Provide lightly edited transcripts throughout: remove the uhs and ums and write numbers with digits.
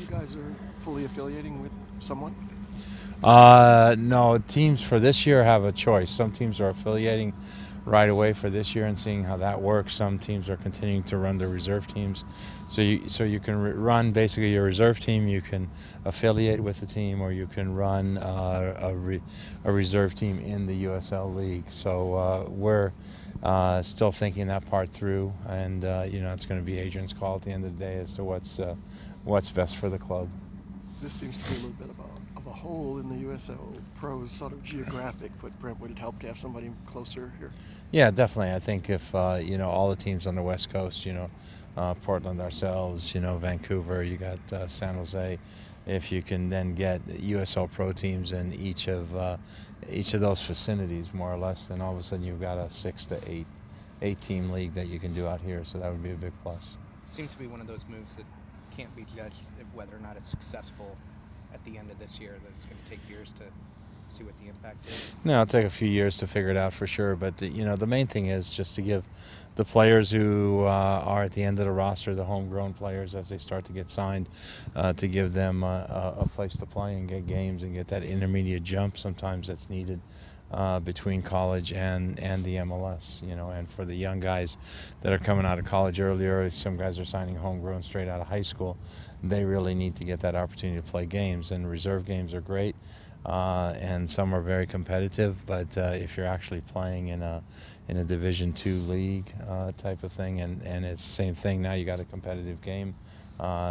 you guys are fully affiliating with someone? No, teams for this year have a choice. Some teams are affiliating right away for this year and seeing how that works. Some teams are continuing to run their reserve teams. So you can run basically your reserve team. You can affiliate with the team, or you can run a reserve team in the USL League. So we're still thinking that part through, and it's going to be Adrian's call at the end of the day as to what's best for the club. This seems to be a little bit of a hole in the USL Pros sort of geographic footprint. Would it help to have somebody closer here? Yeah, definitely. I think if all the teams on the West Coast, Portland ourselves, Vancouver, you got San Jose. If you can then get USL Pro teams in each of those vicinities, more or less, then all of a sudden you've got a 6 to 8 team league that you can do out here. So that would be a big plus. Seems to be one of those moves that can't be judged whether or not it's successful at the end of this year. That it's going to take years to see what the impact is. No, it'll take a few years to figure it out for sure. But the main thing is just to give the players who are at the end of the roster, the homegrown players, as they start to get signed, to give them a place to play and get games and get that intermediate jump sometimes that's needed between college and the MLS. And for the young guys that are coming out of college earlier, some guys are signing homegrown straight out of high school. They really need to get that opportunity to play games, and reserve games are great. And some are very competitive, but if you're actually playing in a Division II league type of thing, and it's the same thing now, you got a competitive game,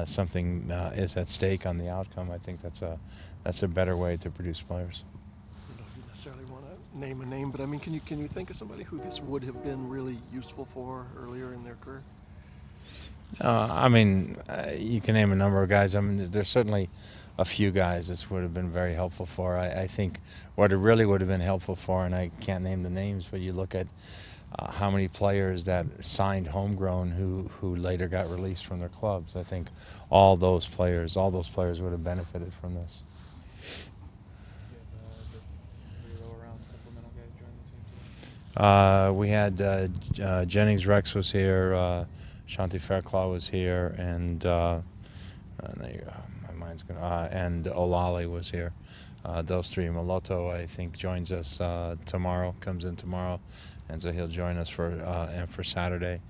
something is at stake on the outcome. I think that's a better way to produce players. I don't know if you necessarily want to name a name, but I mean, can you think of somebody who this would have been really useful for earlier in their career? You can name a number of guys. I mean, there's certainly a few guys this would have been very helpful for. I think what it really would have been helpful for, and I can't name the names, but you look at how many players that signed homegrown who later got released from their clubs. I think all those players would have benefited from this. We had Jennings Rex was here, Shanti Fairclaw was here, and my mind's going. And Olali was here. Those three. Maloto, I think, joins us tomorrow. Comes in tomorrow, and so he'll join us for Saturday.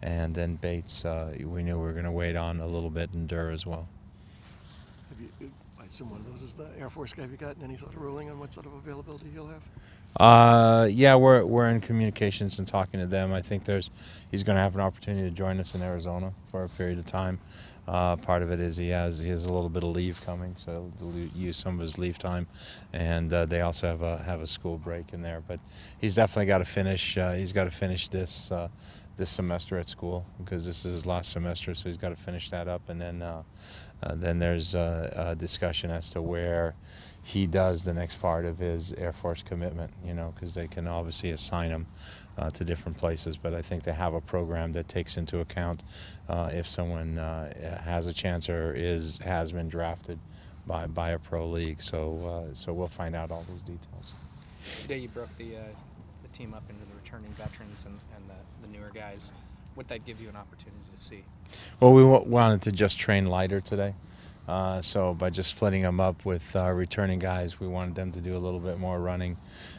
And then Bates, we knew we were going to wait on a little bit, and Durr as well. I assume one of those is the Air Force guy. Have you gotten any sort of ruling on what sort of availability he'll have? Yeah, we're in communications and talking to them. I think he's going to have an opportunity to join us in Arizona for a period of time. Part of it is he has a little bit of leave coming, so he'll use some of his leave time, and they also have a school break in there. But he's definitely got to finish. He's got to finish this semester at school, because this is his last semester, so he's got to finish that up, and then there's a discussion as to where he does the next part of his Air Force commitment, because they can obviously assign him to different places. But I think they have a program that takes into account if someone has a chance or has been drafted by a pro league. So we'll find out all those details. Today you broke the team up into the returning veterans and the newer guys. Would that give you an opportunity to see? Well, we wanted to just train lighter today. So by just splitting them up with returning guys, we wanted them to do a little bit more running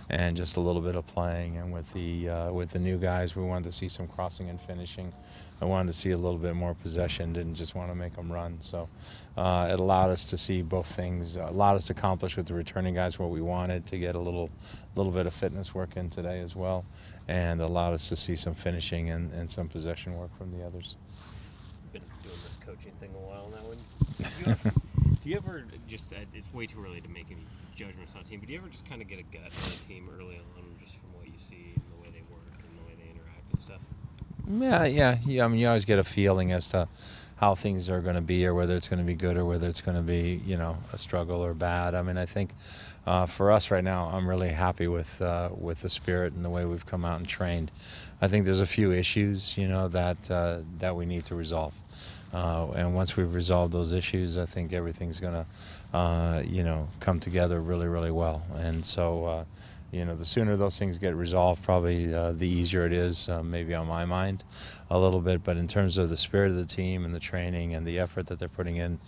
and just a little bit of playing. And with the new guys, we wanted to see some crossing and finishing. I wanted to see a little bit more possession, didn't just want to make them run. So it allowed us to see both things, allowed us to accomplish with the returning guys what we wanted, to get a little bit of fitness work in today as well, and allowed us to see some finishing and some possession work from the others. Been doing this coaching thing a while now. Do you ever just, it's way too early to make any judgments on a team, but do you ever just kind of get a gut on a team early on, just from what you see and the way they work and the way they interact and stuff? Yeah. I mean, you always get a feeling as to how things are going to be, or whether it's going to be good, or whether it's going to be, a struggle or bad. I mean, I think for us right now, I'm really happy with the spirit and the way we've come out and trained. I think there's a few issues, that we need to resolve. And once we've resolved those issues, I think everything's going to, come together really, really well. And so the sooner those things get resolved, probably the easier it is, maybe on my mind a little bit. But in terms of the spirit of the team and the training and the effort that they're putting in,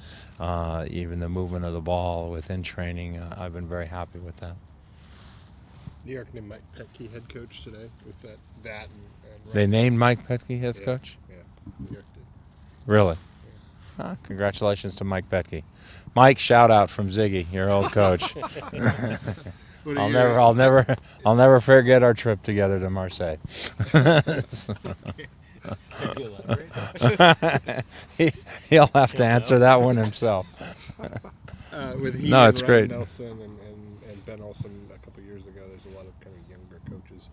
even the movement of the ball within training, I've been very happy with that. New York named Mike Petke head coach today with that and They named Mike Petke head coach? Yeah, New York did. Really? Yeah. Congratulations to Mike Petke. Mike, shout out from Ziggy, your old coach. I'll never forget our trip together to Marseille. He'll have to answer that one himself. With No, it's Ryan great. Nelson and Ben Olsen a couple years ago, there's a lot of kind of younger coaches.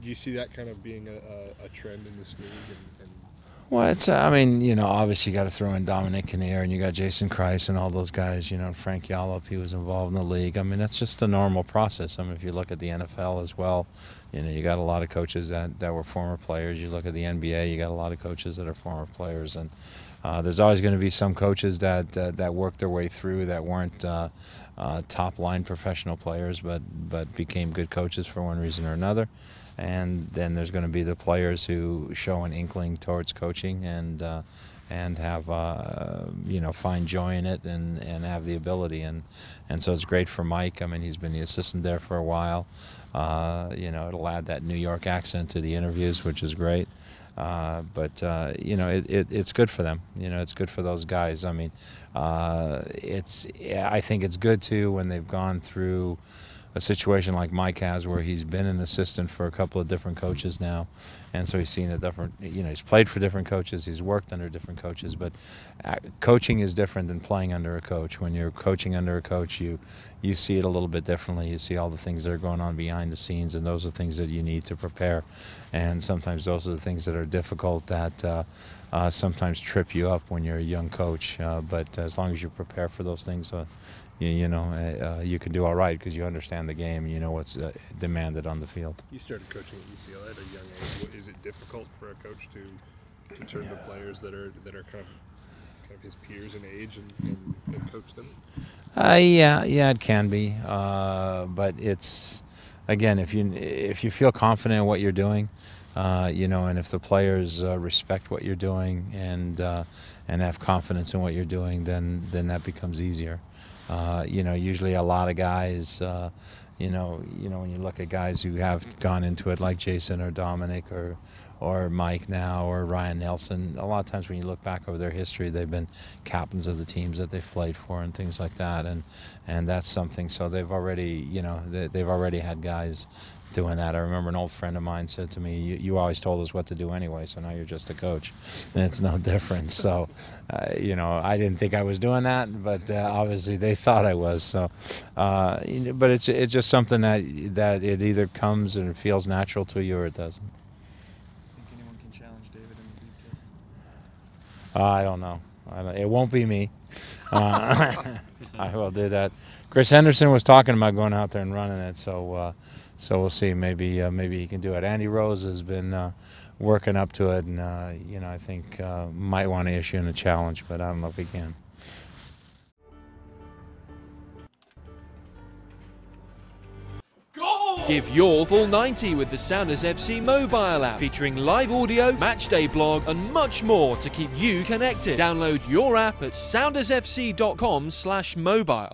Do you see that kind of being a trend in this league? Well, it's obviously you got to throw in Dominic Kinnear, and you got Jason Kreis and all those guys. Frank Yallop, he was involved in the league. I mean, that's just a normal process. I mean, if you look at the NFL as well, you got a lot of coaches that were former players. You look at the NBA, you got a lot of coaches that are former players, and there's always going to be some coaches that worked their way through that weren't top line professional players, but became good coaches for one reason or another. And then there's going to be the players who show an inkling towards coaching and have find joy in it and have the ability, and so it's great for Mike. I mean, he's been the assistant there for a while. It'll add that New York accent to the interviews, which is great. It's good for them. It's good for those guys. I mean, I think it's good too when they've gone through a situation like Mike has, where he's been an assistant for a couple of different coaches now, and so he's seen a different, he's played for different coaches, he's worked under different coaches, but coaching is different than playing under a coach. When you're coaching under a coach, you see it a little bit differently. You see all the things that are going on behind the scenes, and those are things that you need to prepare, and sometimes those are the things that are difficult that sometimes trip you up when you're a young coach, but as long as you prepare for those things, you can do all right because you understand the game and you know what's demanded on the field. You started coaching at UCLA at a young age. Is it difficult for a coach to turn to players that are kind of his peers in age and coach them? Yeah, it can be, but it's, again, if you feel confident in what you're doing, and if the players respect what you're doing and have confidence in what you're doing, then that becomes easier. Usually a lot of guys, when you look at guys who have gone into it like Jason or Dominic or Mike now or Ryan Nelson, a lot of times when you look back over their history, they've been captains of the teams that they've played for and things like that, and that's something. So they've already, they've already had guys doing that. I remember an old friend of mine said to me, you always told us what to do anyway, so now you're just a coach. And it's no different. So, I didn't think I was doing that, but obviously they thought I was. So, but it's just something that it either comes and it feels natural to you or it doesn't. Think anyone can challenge David in the league, Jason? I don't know. It won't be me. I will do that. Chris Henderson was talking about going out there and running it, so we'll see. Maybe he can do it. Andy Rose has been working up to it, and I think might want to issue him a challenge, but I don't know if he can. Give your full 90 with the Sounders FC mobile app, featuring live audio, matchday blog, and much more to keep you connected. Download your app at soundersfc.com/mobile.